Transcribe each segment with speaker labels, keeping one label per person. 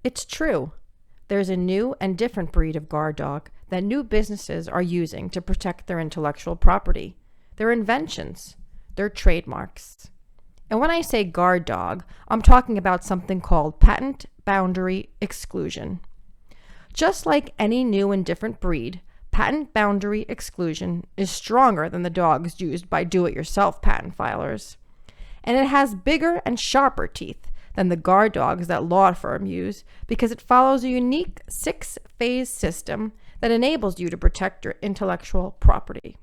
Speaker 1: It's true. There's a new and different breed of guard dog that new businesses are using to protect their intellectual property, their inventions, their trademarks. And when I say guard dog, I'm talking about something called patent boundary exclusion. Just like any new and different breed, patent boundary exclusion is stronger than the dogs used by do-it-yourself patent filers. And it has bigger and sharper teeth than the guard dogs that law firms use because it follows a unique 6-phase system that enables you to protect your intellectual property.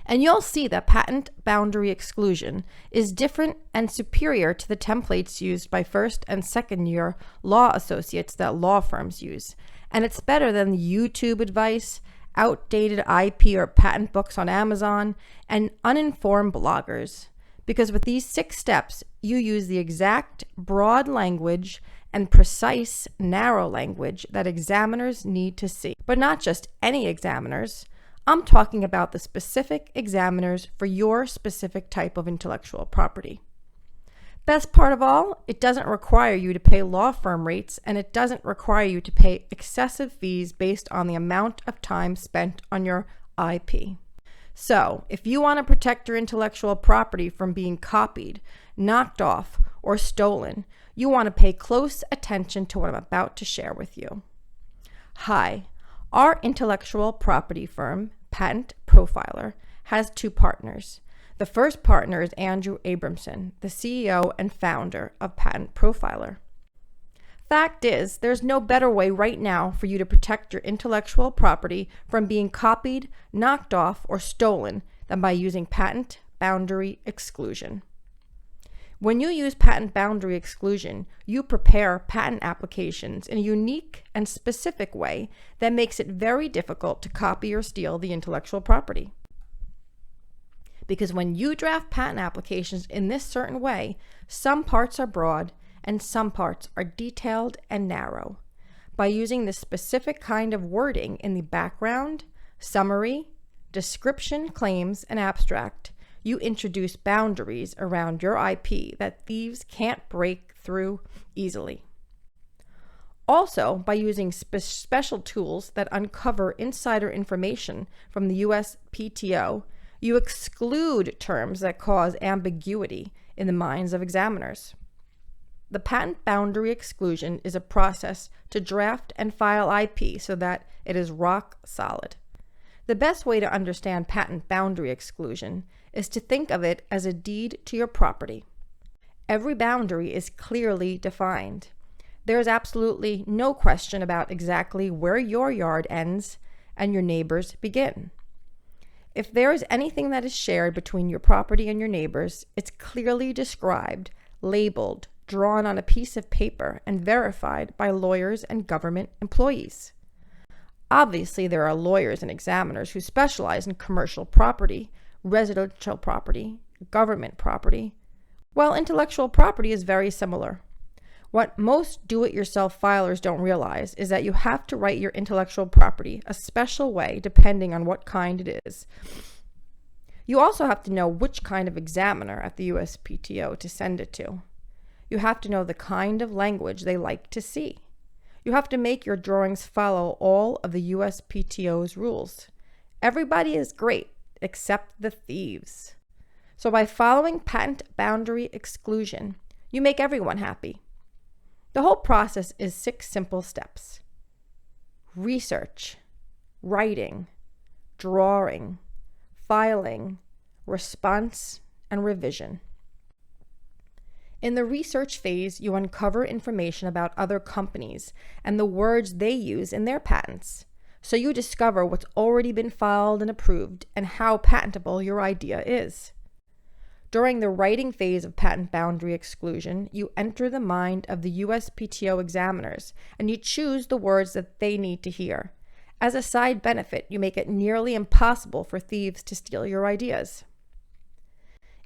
Speaker 1: And you'll see that patent boundary exclusion is different and superior to the templates used by first and second year law associates that law firms use. And it's better than YouTube advice, outdated IP or patent books on Amazon, and uninformed bloggers. Because with these 6 steps, you use the exact broad language and precise narrow language that examiners need to see. But not just any examiners. I'm talking about the specific examiners for your specific type of intellectual property. Best part of all, it doesn't require you to pay law firm rates, and it doesn't require you to pay excessive fees based on the amount of time spent on your IP. So, if you want to protect your intellectual property from being copied, knocked off, or stolen, you want to pay close attention to what I'm about to share with you. Hi, our intellectual property firm, Patent Profiler, has 2 partners. The first partner is Andrew Abramson, the CEO and founder of Patent Profiler. Fact is, there's no better way right now for you to protect your intellectual property from being copied, knocked off, or stolen than by using patent boundary exclusion. When you use patent boundary exclusion, you prepare patent applications in a unique and specific way that makes it very difficult to copy or steal the intellectual property. Because when you draft patent applications in this certain way, some parts are broad and some parts are detailed and narrow. By using this specific kind of wording in the background, summary, description, claims, and abstract, you introduce boundaries around your IP that thieves can't break through easily. Also, by using special tools that uncover insider information from the USPTO, you exclude terms that cause ambiguity in the minds of examiners. The patent boundary exclusion is a process to draft and file IP so that it is rock solid. The best way to understand patent boundary exclusion is to think of it as a deed to your property. Every boundary is clearly defined. There is absolutely no question about exactly where your yard ends and your neighbor's begin. If there is anything that is shared between your property and your neighbors, it's clearly described, labeled, drawn on a piece of paper, and verified by lawyers and government employees. Obviously, there are lawyers and examiners who specialize in commercial property, residential property, government property. Well, intellectual property is very similar. What most do-it-yourself filers don't realize is that you have to write your intellectual property a special way depending on what kind it is. You also have to know which kind of examiner at the USPTO to send it to. You have to know the kind of language they like to see. You have to make your drawings follow all of the USPTO's rules. Everybody is great except the thieves. So by following patent boundary exclusion, you make everyone happy. The whole process is 6 simple steps: research, writing, drawing, filing, response, and revision. In the research phase, you uncover information about other companies and the words they use in their patents. So you discover what's already been filed and approved and how patentable your idea is. During the writing phase of patent boundary exclusion, you enter the mind of the USPTO examiners and you choose the words that they need to hear. As a side benefit, you make it nearly impossible for thieves to steal your ideas.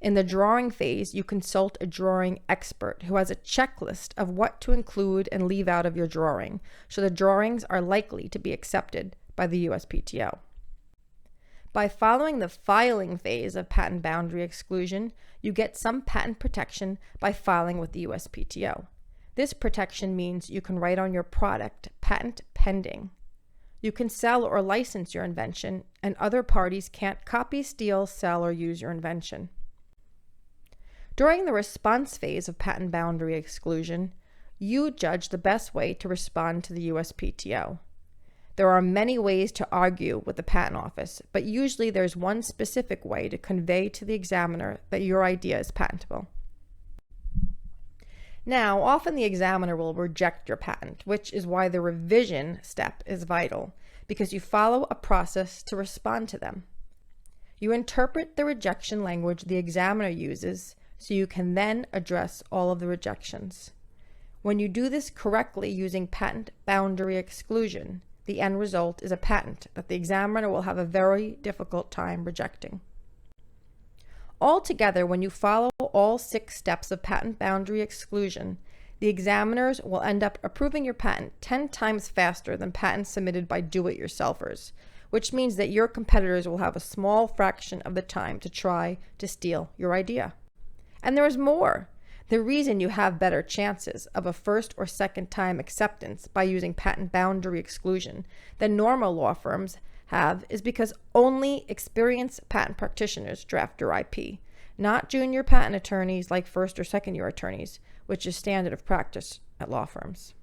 Speaker 1: In the drawing phase, you consult a drawing expert who has a checklist of what to include and leave out of your drawing, so the drawings are likely to be accepted by the USPTO. By following the filing phase of patent boundary exclusion, you get some patent protection by filing with the USPTO. This protection means you can write on your product, patent pending. You can sell or license your invention, and other parties can't copy, steal, sell, or use your invention. During the response phase of patent boundary exclusion, you judge the best way to respond to the USPTO. There are many ways to argue with the Patent Office, but usually there's one specific way to convey to the examiner that your idea is patentable. Now, often the examiner will reject your patent, which is why the revision step is vital, because you follow a process to respond to them. You interpret the rejection language the examiner uses, so you can then address all of the rejections. When you do this correctly using patent boundary exclusion, the end result is a patent that the examiner will have a very difficult time rejecting. Altogether, when you follow all 6 steps of patent boundary exclusion, the examiners will end up approving your patent 10 times faster than patents submitted by do-it-yourselfers, which means that your competitors will have a small fraction of the time to try to steal your idea. And there is more. The reason you have better chances of a first or second time acceptance by using patent boundary exclusion than normal law firms have is because only experienced patent practitioners draft your IP, not junior patent attorneys like first or second year attorneys, which is standard of practice at law firms.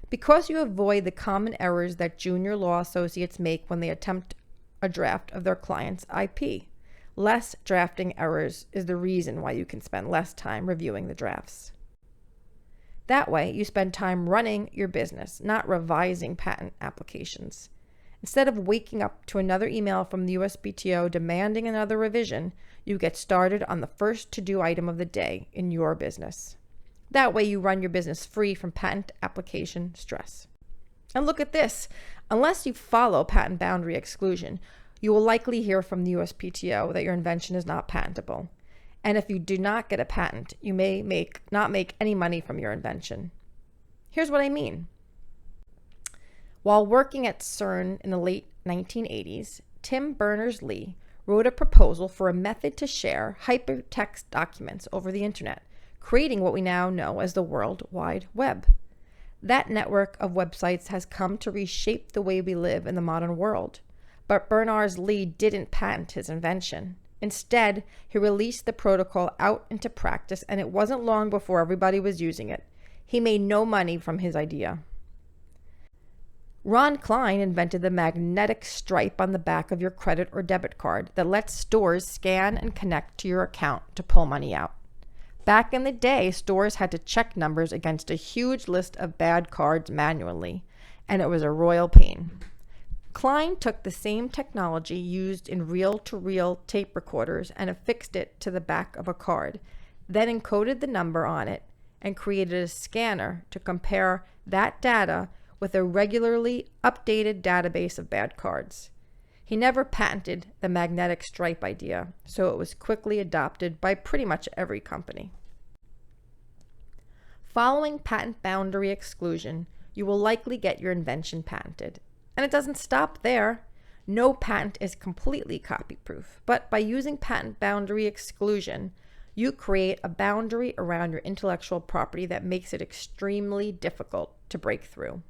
Speaker 1: Because you avoid the common errors that junior law associates make when they attempt a draft of their client's IP, less drafting errors is the reason why you can spend less time reviewing the drafts. That way, you spend time running your business, not revising patent applications. Instead of waking up to another email from the USPTO demanding another revision, you get started on the first to-do item of the day in your business. That way, you run your business free from patent application stress. And look at this. Unless you follow patent boundary exclusion, you will likely hear from the USPTO that your invention is not patentable. And if you do not get a patent, you may not make any money from your invention. Here's what I mean. While working at CERN in the late 1980s, Tim Berners-Lee wrote a proposal for a method to share hypertext documents over the internet, creating what we now know as the World Wide Web. That network of websites has come to reshape the way we live in the modern world. But Berners-Lee didn't patent his invention. Instead, he released the protocol out into practice, and it wasn't long before everybody was using it. He made no money from his idea. Ron Klein invented the magnetic stripe on the back of your credit or debit card that lets stores scan and connect to your account to pull money out. Back in the day, stores had to check numbers against a huge list of bad cards manually, and it was a royal pain. Klein took the same technology used in reel-to-reel tape recorders and affixed it to the back of a card, then encoded the number on it and created a scanner to compare that data with a regularly updated database of bad cards. He never patented the magnetic stripe idea, so it was quickly adopted by pretty much every company. Following patent boundary exclusion, you will likely get your invention patented. And it doesn't stop there. No patent is completely copy-proof, but by using patent boundary exclusion, you create a boundary around your intellectual property that makes it extremely difficult to break through.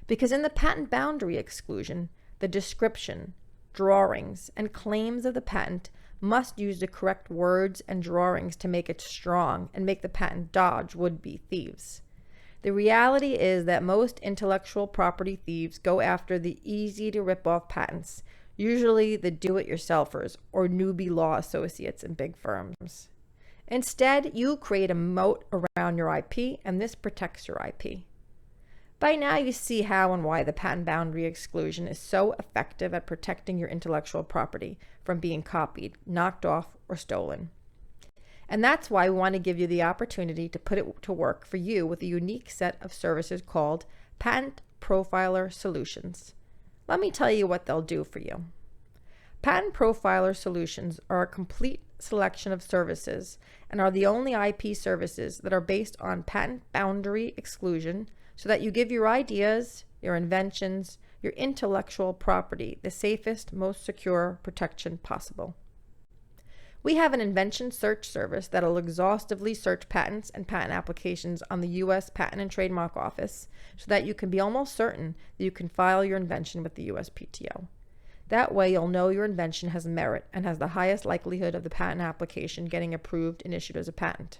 Speaker 1: Because in the patent boundary exclusion, the description, drawings, and claims of the patent must use the correct words and drawings to make it strong and make the patent dodge would-be thieves. The reality is that most intellectual property thieves go after the easy-to-rip-off patents, usually the do-it-yourselfers or newbie law associates in big firms. Instead, you create a moat around your IP, and this protects your IP. By now, you see how and why the patent boundary exclusion is so effective at protecting your intellectual property from being copied, knocked off, or stolen. And that's why we want to give you the opportunity to put it to work for you with a unique set of services called Patent Profiler Solutions. Let me tell you what they'll do for you. Patent Profiler Solutions are a complete selection of services and are the only IP services that are based on patent boundary exclusion so that you give your ideas, your inventions, your intellectual property the safest, most secure protection possible. We have an invention search service that'll exhaustively search patents and patent applications on the U.S. Patent and Trademark Office so that you can be almost certain that you can file your invention with the USPTO. That way, you'll know your invention has merit and has the highest likelihood of the patent application getting approved and issued as a patent.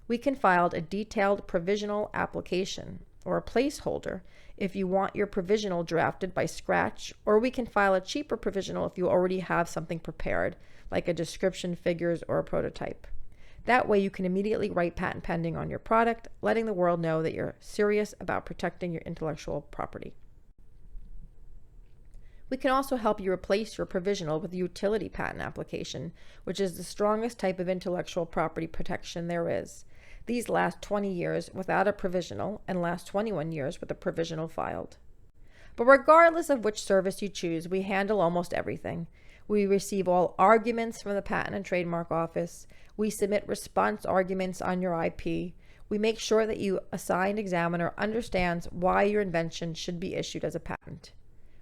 Speaker 1: We can file a detailed provisional application or a placeholder if you want your provisional drafted by scratch, or we can file a cheaper provisional if you already have something prepared, like a description, figures, or a prototype. That way you can immediately write patent pending on your product, letting the world know that you're serious about protecting your intellectual property. We can also help you replace your provisional with a utility patent application, which is the strongest type of intellectual property protection there is. These last 20 years without a provisional and last 21 years with a provisional filed. But regardless of which service you choose, we handle almost everything. We receive all arguments from the Patent and Trademark Office. We submit response arguments on your IP. We make sure that your assigned examiner understands why your invention should be issued as a patent.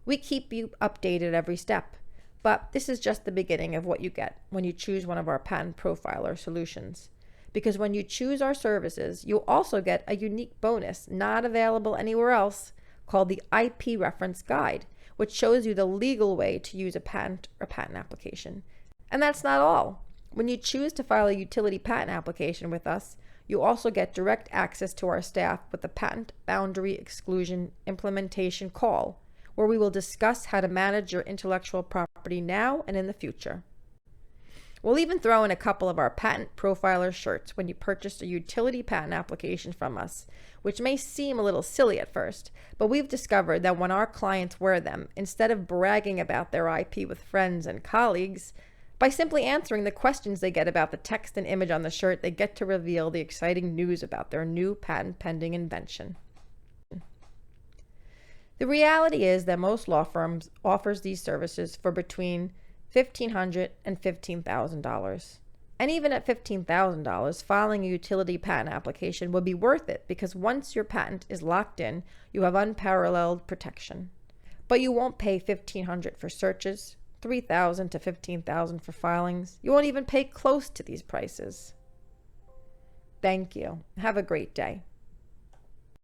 Speaker 1: We keep you updated every step, but this is just the beginning of what you get when you choose one of our patent profiler solutions. Because when you choose our services, you'll also get a unique bonus not available anywhere else called the IP Reference Guide, which shows you the legal way to use a patent or patent application. And that's not all. When you choose to file a utility patent application with us, you also get direct access to our staff with the Patent Boundary Exclusion Implementation Call, where we will discuss how to manage your intellectual property now and in the future. We'll even throw in a couple of our patent profiler shirts when you purchase a utility patent application from us, which may seem a little silly at first, but we've discovered that when our clients wear them, instead of bragging about their IP with friends and colleagues, by simply answering the questions they get about the text and image on the shirt, they get to reveal the exciting news about their new patent pending invention. The reality is that most law firms offers these services for between $1,500 and $15,000. And even at $15,000, filing a utility patent application would be worth it because once your patent is locked in, you have unparalleled protection. But you won't pay $1,500 for searches, $3,000 to $15,000 for filings. You won't even pay close to these prices. Thank you. Have a great day.